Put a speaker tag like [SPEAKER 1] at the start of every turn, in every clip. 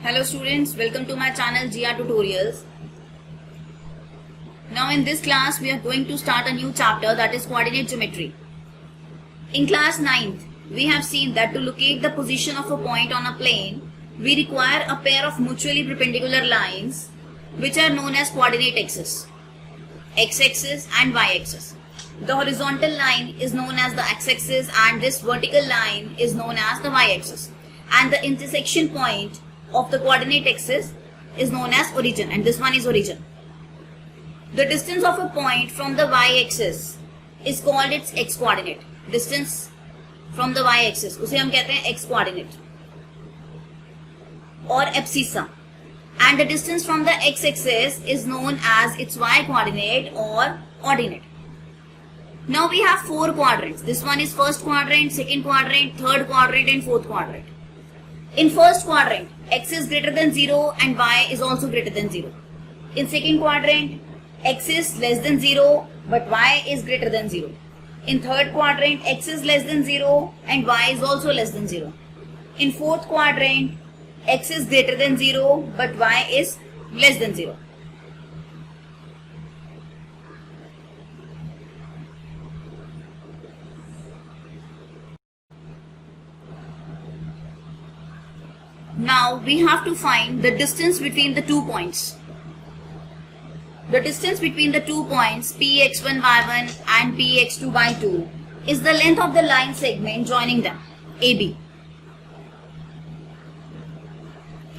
[SPEAKER 1] Hello students, welcome to my channel GR Tutorials. Now in this class we are going to start a new chapter, that is coordinate geometry. In class 9th, we have seen that to locate the position of a point on a plane, we require a pair of mutually perpendicular lines which are known as coordinate axes, x-axis and y-axis. The horizontal line is known as the x-axis and this vertical line is known as the y-axis. And the intersection point of the coordinate axis is known as origin, and this one is origin. The distance of a point from the y-axis is called its x-coordinate. Distance from the y-axis उसे हम कहते हैं x-coordinate or abscissa, and the distance from the x-axis is known as its y-coordinate or ordinate. Now we have four quadrants. This one is first quadrant, second quadrant, third quadrant and fourth quadrant. In first quadrant, x is greater than 0 and y is also greater than 0. In second quadrant, x is less than 0 but y is greater than 0. In third quadrant, x is less than 0 and y is also less than 0. In fourth quadrant, x is greater than 0 but y is less than 0. Now we have to find the distance between the 2 points. The distance between the 2 points px1, y1 and px2, y2 is the length of the line segment joining them, AB.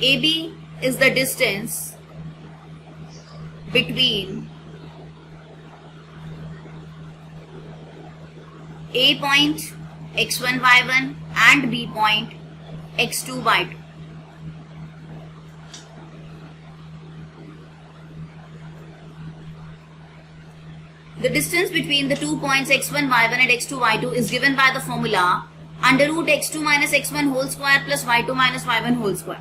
[SPEAKER 1] AB is the distance between A point x1, y1 and B point x2, y2. The distance between the 2 points x1, y1 and x2, y2 is given by the formula under root x2 minus x1 whole square plus y2 minus y1 whole square.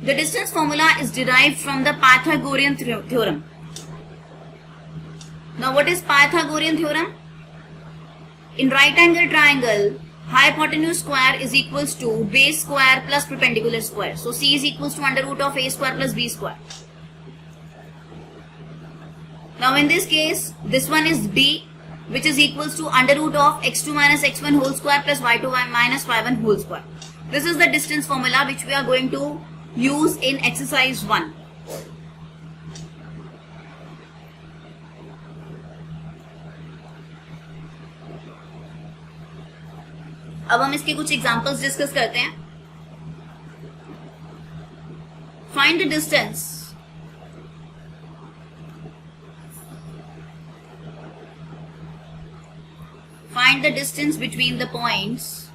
[SPEAKER 1] The distance formula is derived from the Pythagorean theorem. Now what is Pythagorean theorem? In right angle triangle, hypotenuse square is equals to base square plus perpendicular square. So C is equals to under root of a square plus b square. Now in this case, this one is b, which is equals to under root of x2 minus x1 whole square plus y2 minus y1 whole square. This is the distance formula which we are going to use in exercise 1. अब हम इसके कुछ examples discuss करते हैं. Find the distance Find the distance between the points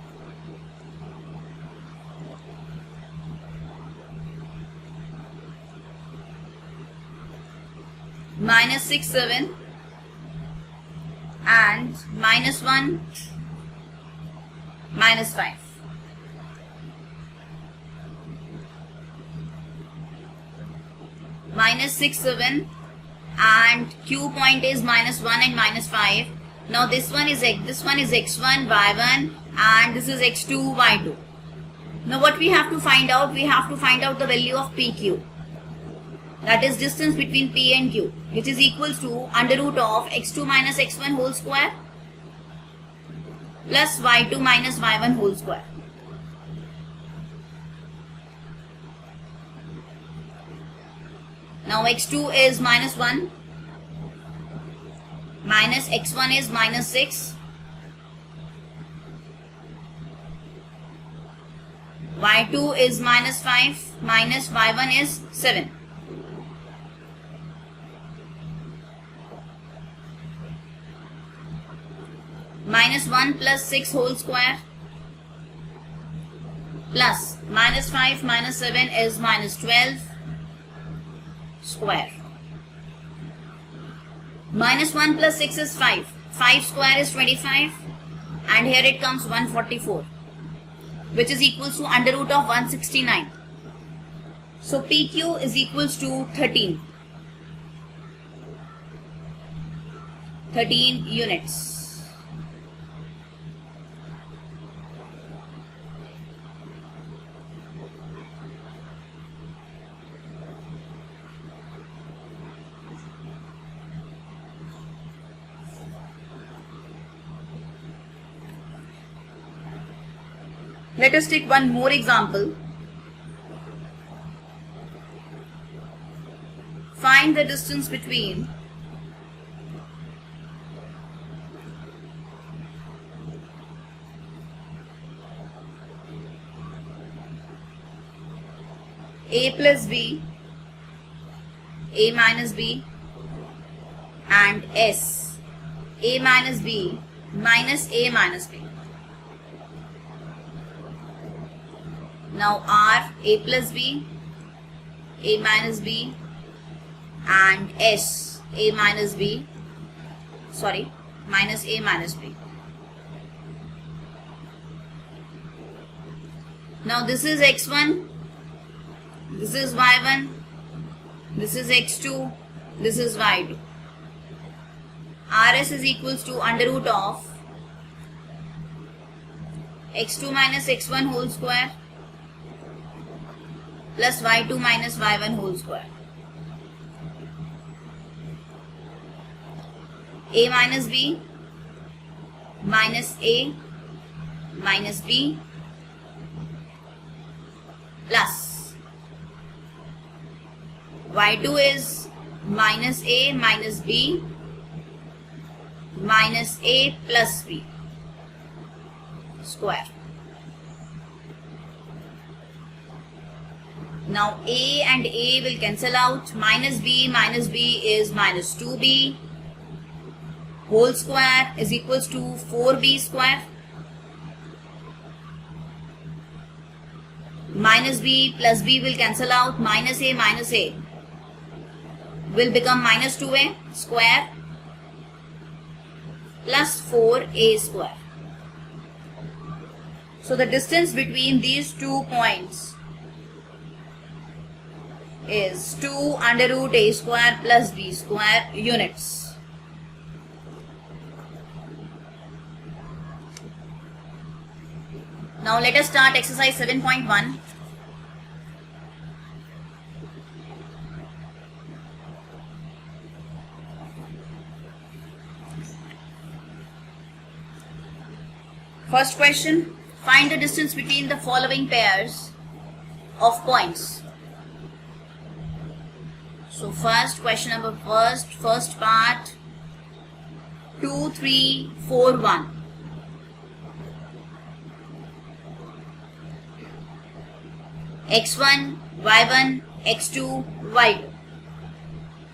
[SPEAKER 1] minus 6, 7 and minus 1, minus 5. Minus 6, 7 and Q point is minus 1 and minus 5. Now this one is x1, y1 and this is x2, y2. Now what we have to find out? We have to find out the value of PQ. That is distance between P and Q, which is equals to under root of x2 minus x1 whole square plus y2 minus y1 whole square. Now x2 is minus 1. Minus x1 is minus 6. Y2 is minus 5. Minus y1 is 7. Minus 1 plus 6 whole square plus minus 5 minus 7 is minus 12 square. Minus 1 plus 6 is 5. 5 square is 25 and here it comes 144, which is equals to under root of 169. So PQ is equals to 13 units. Let us take one more example. Find the distance between a plus b, a minus b, and s, a minus b minus a minus b. Now R, a plus b, a minus b, and S, a minus b, minus a minus b. Now this is x1, this is y1, this is x2, this is y2. Rs is equals to under root of x2 minus x1 whole square plus y2 minus y1 whole square. A minus b minus a minus b plus y2 is minus a minus b minus a plus b square. Now a and a will cancel out. Minus b is minus 2b whole square is equals to 4b square. Minus b plus b will cancel out. Minus a will become minus 2a square plus 4a square. So the distance between these 2 points is 2 under root a square plus b square units. Now let us start exercise 7.1. First question, find the distance between the following pairs of points. So first question number first part 2, 3, 4, 1. x1, y1, x2, y2.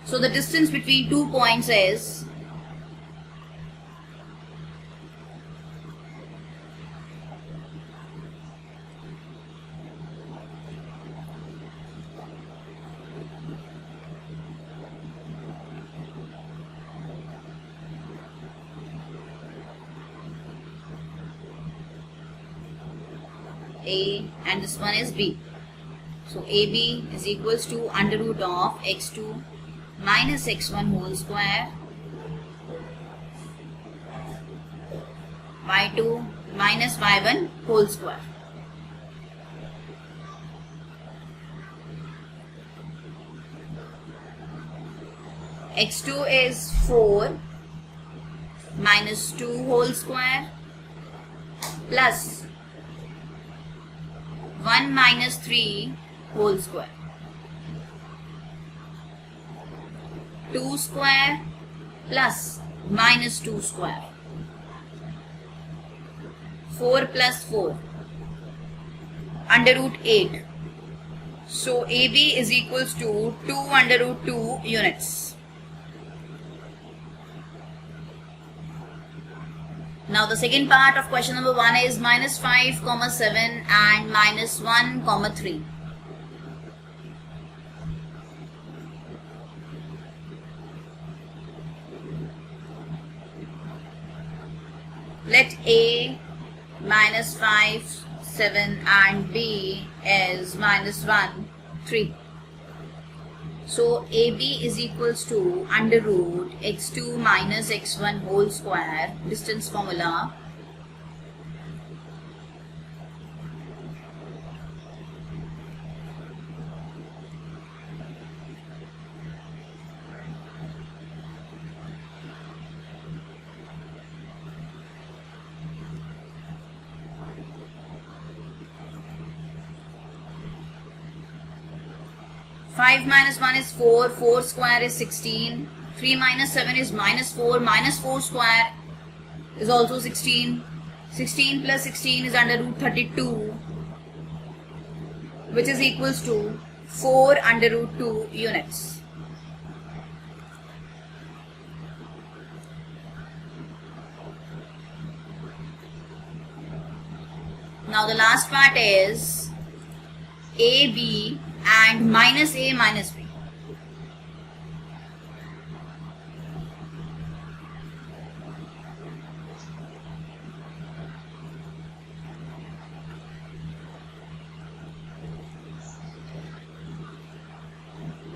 [SPEAKER 1] So the distance between 2 points is A and this one is B. So AB is equals to under root of x2 minus x1 whole square y2 minus y1 whole square. x2 is 4 minus 2 whole square plus 1 minus 3 whole square. 2 square plus minus 2 square. 4 plus 4 under root 8. So AB is equals to 2 under root 2 units. Now the second part of question number 1 is minus 5, 7 and minus 1, 3. Let A minus 5, 7 and B is minus 1, 3. So AB is equals to under root x2 minus x1 whole square, distance formula. 5 minus 1 is 4. 4 square is 16. 3 minus 7 is minus 4. Minus 4 square is also 16. 16 plus 16 is under root 32, which is equals to 4 under root 2 units. Now the last part is AB and minus A minus B.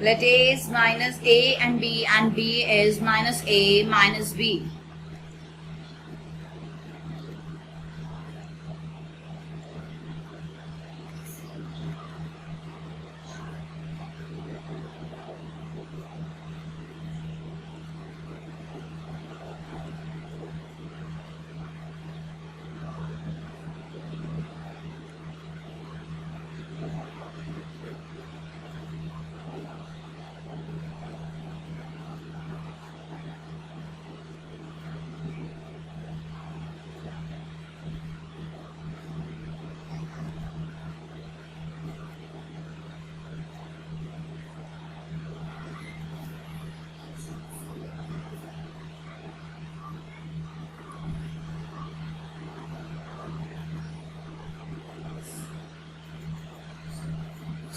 [SPEAKER 1] Let A is minus A and B is minus A minus B.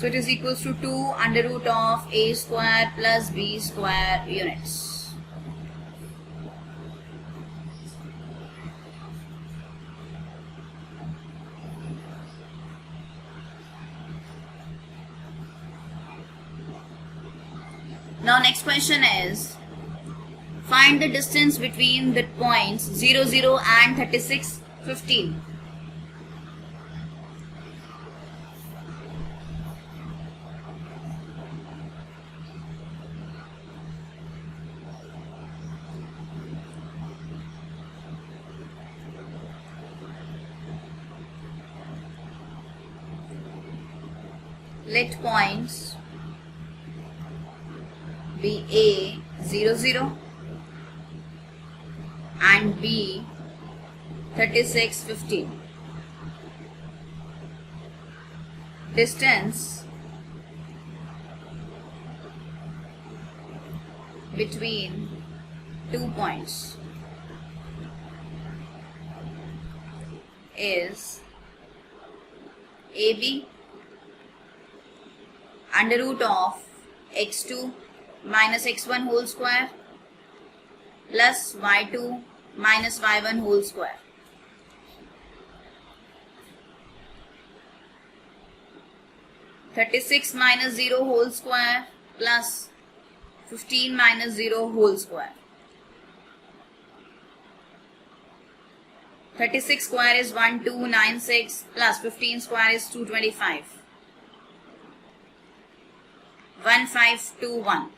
[SPEAKER 1] So it is equals to 2 under root of A square plus B square units. Now next question is, find the distance between the points 0, 0 and 36, 15. Let points be A 0, 0 and B 36, 15. Distance between 2 points is AB under root of x2 minus x1 whole square plus y2 minus y1 whole square. (36 minus 0 whole square plus 15 minus 0 whole square). 36 square is 1296 plus 15 square is 225. 1521.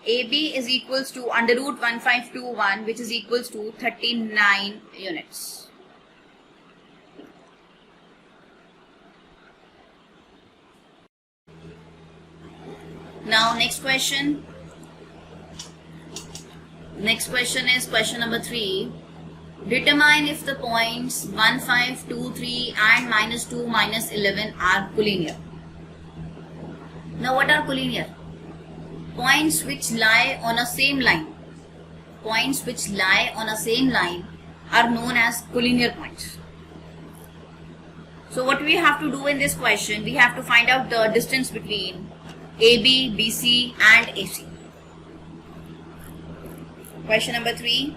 [SPEAKER 1] AB is equals to under root 1521, which is equals to 39 units. Now next question. Next question is question number 3. Determine if the points 1, 5, 2, 3 and minus 2, minus 11 are collinear. Now what are collinear? Points which lie on a same line. Points which lie on a same line are known as collinear points. So what we have to do in this question, we have to find out the distance between AB, BC and AC. Question number 3.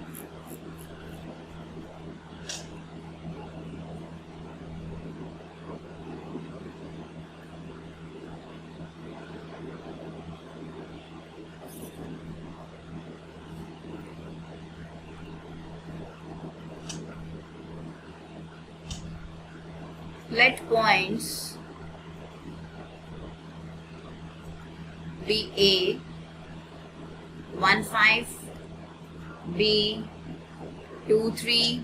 [SPEAKER 1] Let points be A 1, 5, B 2, 3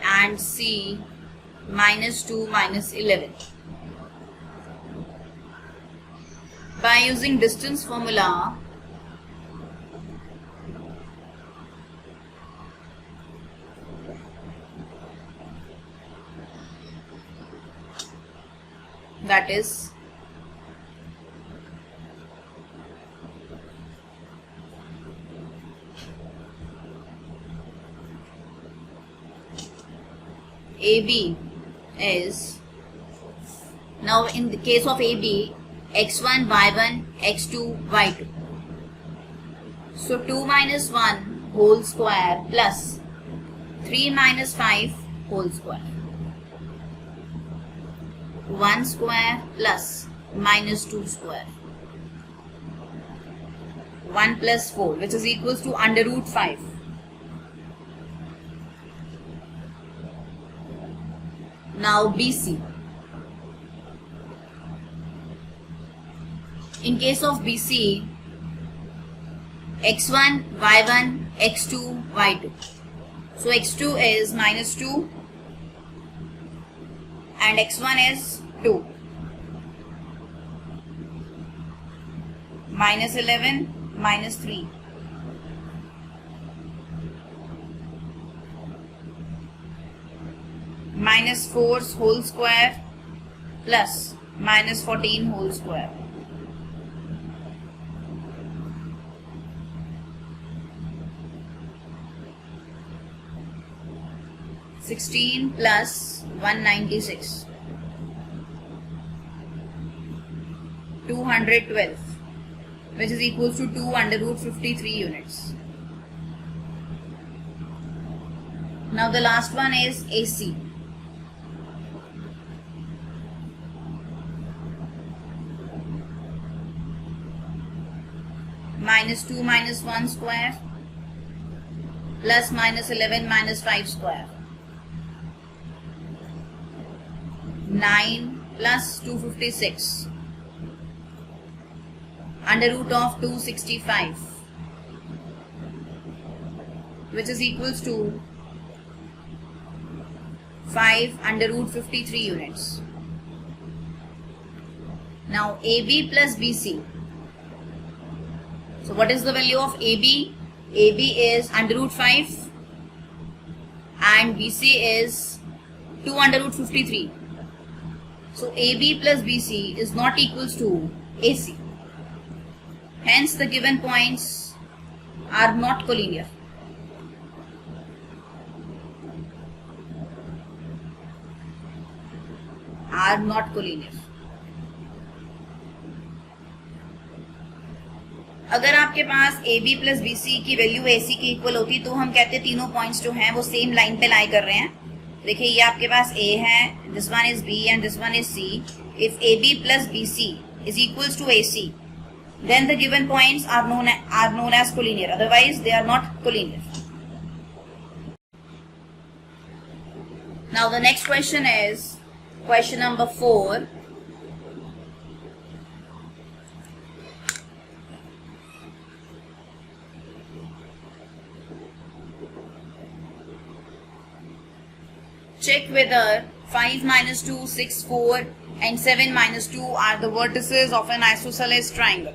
[SPEAKER 1] and C minus 2 minus 11. By using distance formula, that is AB is, now in the case of AB, x1, y1, x2, y2. So 2 minus 1 whole square plus 3 minus 5 whole square. 1 square plus minus 2 square. 1 plus 4, which is equals to under root 5. Now BC. In case of BC, x1, y1, x2, y2. So x2 is minus 2 and x1 is 2. Minus 11, minus 3. Minus 4 whole square plus minus 14 whole square. (16 plus 196) 212, which is equals to 2 under root 53 units. Now the last one is AC. Minus 2 minus 1 square plus minus 11 minus 5 square. 9 plus 256 under root of 265, which is equals to 5 under root 53 units. Now AB plus BC. So what is the value of AB? AB is under root 5 and BC is 2 under root 53. So AB plus BC is not equals to AC. Hence the given points are not collinear. Are not collinear. अगर आपके पास AB plus BC की value AC की equal होती तो हम कहते तीनों points जो हैं वो सेम लाइन पे लाई कर रहे हैं. देखिए ये आपके पास A है, this one is B and this one is C. If AB plus BC is equals to AC, then the given points are known as collinear. Otherwise, they are not collinear. Now the next question is question number 4. Check whether 5 minus 2, 6, 4 and 7 minus 2 are the vertices of an isosceles triangle.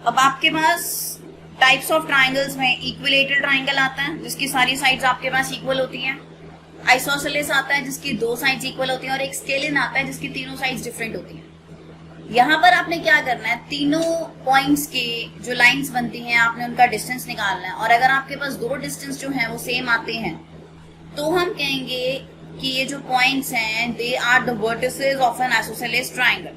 [SPEAKER 1] अब आपके पास types of triangles में equilateral triangle आता है जिसकी सारी sides आपके पास equal होती हैं. आइसोसेलेस आता है जिसकी दो साइड्स इक्वल होती हैं और एक स्केलिन आता है जिसकी तीनों साइड्स डिफरेंट होती हैं. यहाँ पर आपने क्या करना है, तीनों पॉइंट्स के जो लाइंस बनती हैं आपने उनका डिस्टेंस निकालना है. और अगर आपके पास दो डिस्टेंस जो हैं वो सेम आते हैं तो हम कहेंगे कि ये जो पॉइंट्स हैं they are the vertices of an isosceles triangle.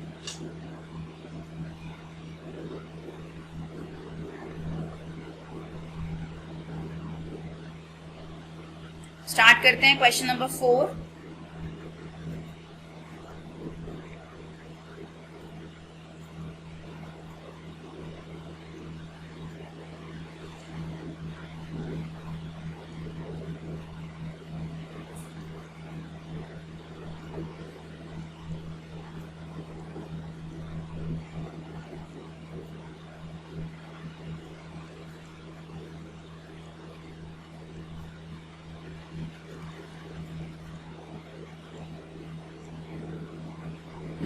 [SPEAKER 1] Start करते हैं question number 4.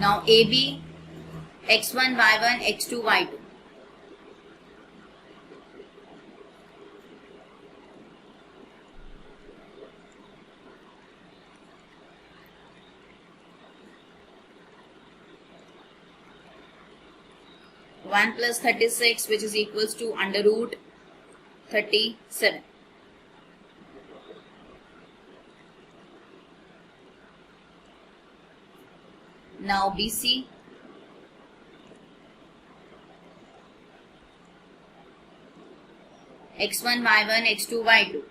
[SPEAKER 1] Now AB, x1, y1, x2, y2. One plus 36, which is equals to under root 37. Now BC, x1, y1, x2, y2.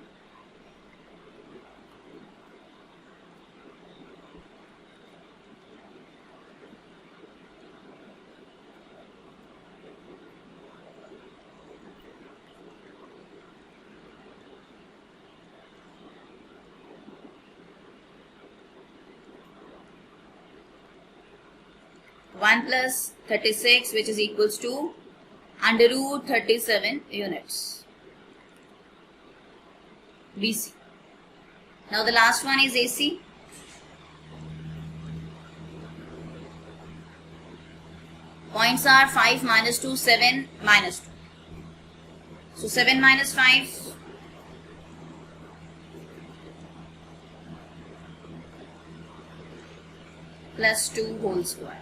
[SPEAKER 1] One plus 36, which is equals to under root 37 units. BC. Now the last one is AC. Points are 5 minus 2, 7 minus 2. So 7 minus 5 plus 2 whole square.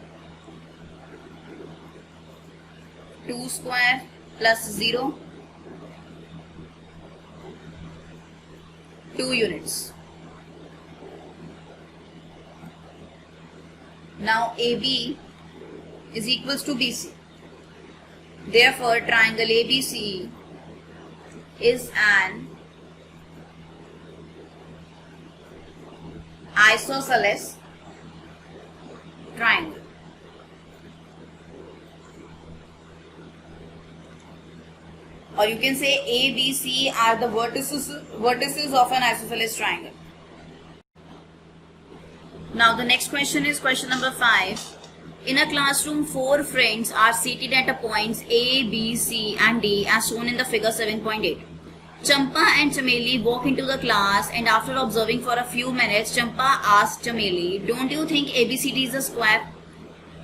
[SPEAKER 1] 2 square plus 0, 2 units. Now AB is equals to BC. Therefore, triangle ABC is an isosceles triangle. Or you can say A, B, C are the vertices of an isosceles triangle. Now the next question is question number 5. In a classroom, 4 friends are seated at a points A, B, C and D as shown in the figure 7.8. Champa and Chameli walk into the class and after observing for a few minutes, Champa asks Chameli, "Don't you think ABCD is a square?"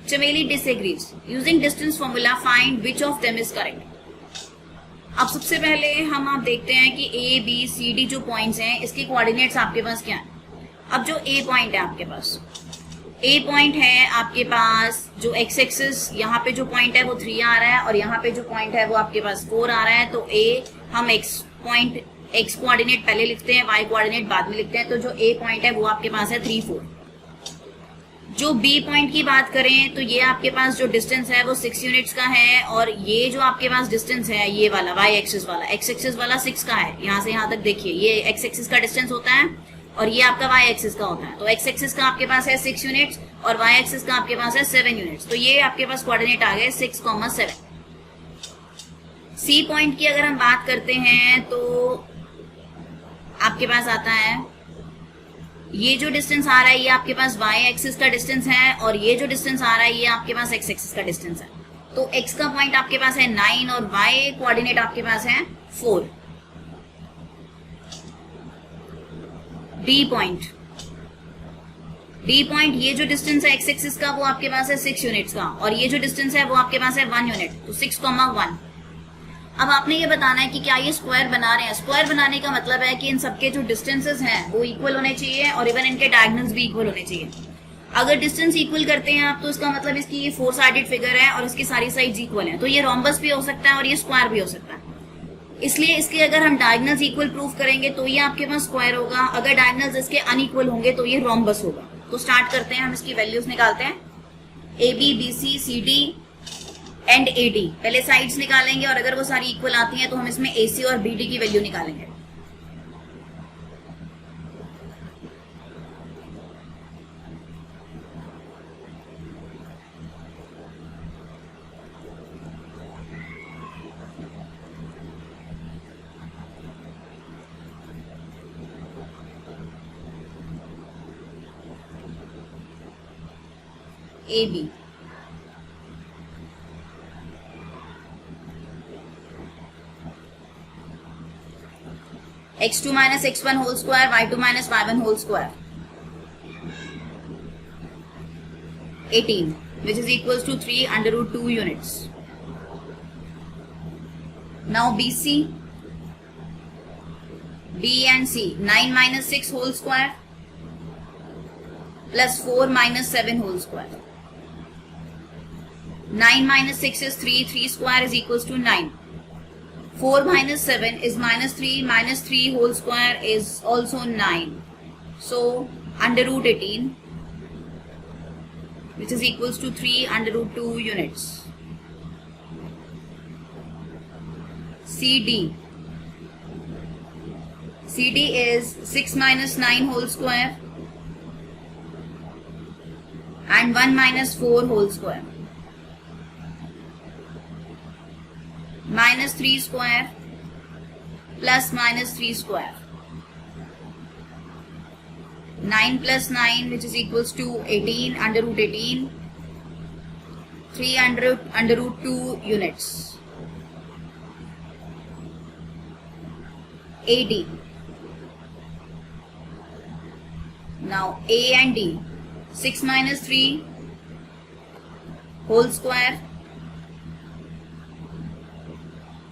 [SPEAKER 1] Chameli disagrees. Using distance formula, find which of them is correct. अब सबसे पहले आप देखते हैं कि A, B, C, D जो points हैं इसके कोऑर्डिनेट्स आपके पास क्या हैं. अब जो A पॉइंट है आपके पास, A पॉइंट है आपके पास जो x एक्सिस यहाँ पे जो पॉइंट है वो 3 आ रहा है और यहाँ पे जो पॉइंट है वो आपके पास 4 आ रहा है. तो A हम x पॉइंट x कोऑर्डिनेट पहले लिखते हैं, y कोऑर्डिनेट बाद में लिखते हैं. तो जो A पॉइंट है वो आपके पास है 3, 4. जो B पॉइंट की बात करें तो ये आपके पास जो डिस्टेंस है वो 6 यूनिट्स का है और ये जो आपके पास डिस्टेंस है ये वाला y एक्सिस वाला, x एक्सिस वाला 6 का है. यहाँ से यहाँ तक देखिए ये x एक्सिस का डिस्टेंस होता है और ये आपका y एक्सिस का होता है. तो x एक्सिस का आपके पास है 6 यूनिट्स और y एक्सिस का आपके पास है 7 यूनिट्स. तो ये आपके पास कोऑर्डिनेट आ गए 6, 7. C पॉइंट की अगर हम बात करते हैं तो आपके पास आता है ये जो डिस्टेंस आ रहा है ये आपके पास y एक्सिस का डिस्टेंस है और ये जो डिस्टेंस आ रहा है ये आपके पास x एक्सिस का डिस्टेंस है. तो x का पॉइंट आपके पास है 9 और y कोऑर्डिनेट आपके पास है 4. D पॉइंट ये जो डिस्टेंस है x एक्सिस का वो आपके पास है 6 यूनिट्स का और ये जो डिस्टेंस है वो आपके पास है 1 यूनिट. तो 6, 1. अब आपने ये बताना है कि क्या ये स्क्वायर बना रहे हैं. स्क्वायर बनाने का मतलब है कि इन सबके जो डिस्टेंसेस हैं वो इक्वल होने चाहिए और इवन इनके डायगोनल्स भी इक्वल होने चाहिए. अगर डिस्टेंस इक्वल करते हैं आप तो इसका मतलब इसकी ये 4 साइडेड फिगर है और इसकी सारी साइड्स इक्वल हैं. तो ये रोम्बस भी हो सकता है और ये स्क्वायर भी हो सकता है. इसलिए इसके अगर हम डायगोनल्स इक्वल प्रूफ करेंगे तो ये आपके पास स्क्वायर होगा. अगर डायगोनल्स इसके अनइक्वल होंगे तो ये रोम्बस होगा. तो स्टार्ट करते हैं, हम इसकी वैल्यूज निकालते हैं. AB, BC, CD and AD पहले साइड्स निकालेंगे और अगर वो सारी इक्वल आती हैं तो हम इसमें AC और BD की वैल्यू निकालेंगे. AB x2 minus x1 whole square, y2 minus y1 whole square. 18, which is equals to 3 under root 2 units. Now BC, B and C, 9 minus 6 whole square plus 4 minus 7 whole square. 9 minus 6 is 3, 3 square is equals to 9. 4 minus 7 is minus 3 whole square is also 9. So under root 18, which is equals to 3 under root 2 units. CD. CD is 6 minus 9 whole square and 1 minus 4 whole square. Minus 3 square plus minus 3 square. 9 plus 9, which is equals to 18 under root 18. 3 under root 2 units. AD. Now A and D. 6 minus 3 whole square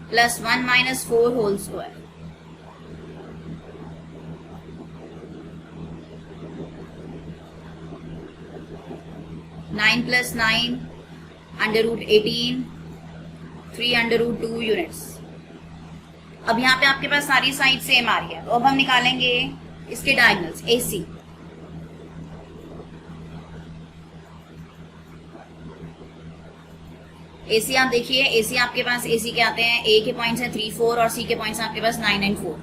[SPEAKER 1] plus 1 minus 4 whole square. Nine plus 9 under root 18, 3 under root 2 units. अब यहाँ पे आपके पास सारी side same आ रही है, तो अब हम निकालेंगे इसके डायगोनल्स. AC. AC आप देखिए, AC आपके पास AC के आते हैं, A के पॉइंट्स हैं 3, 4 और C के पॉइंट्स हैं आपके पास 9 and 4.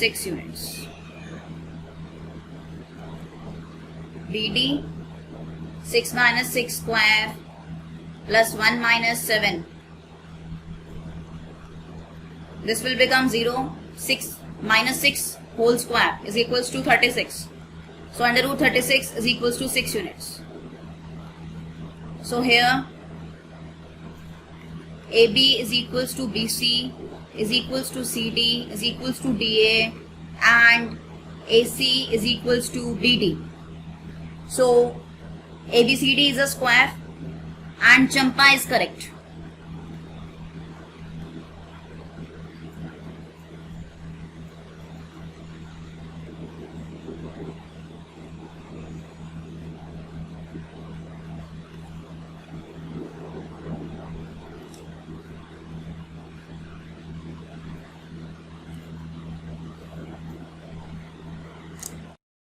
[SPEAKER 1] Six units. BD, 6 minus 6 square plus 1 minus 7. This will become 0. 6 minus 6 whole square is equals to 36. So under root 36 is equals to 6 units. So here AB is equals to BC is equals to CD is equals to DA and AC is equals to BD. So ABCD is a square and Champa is correct.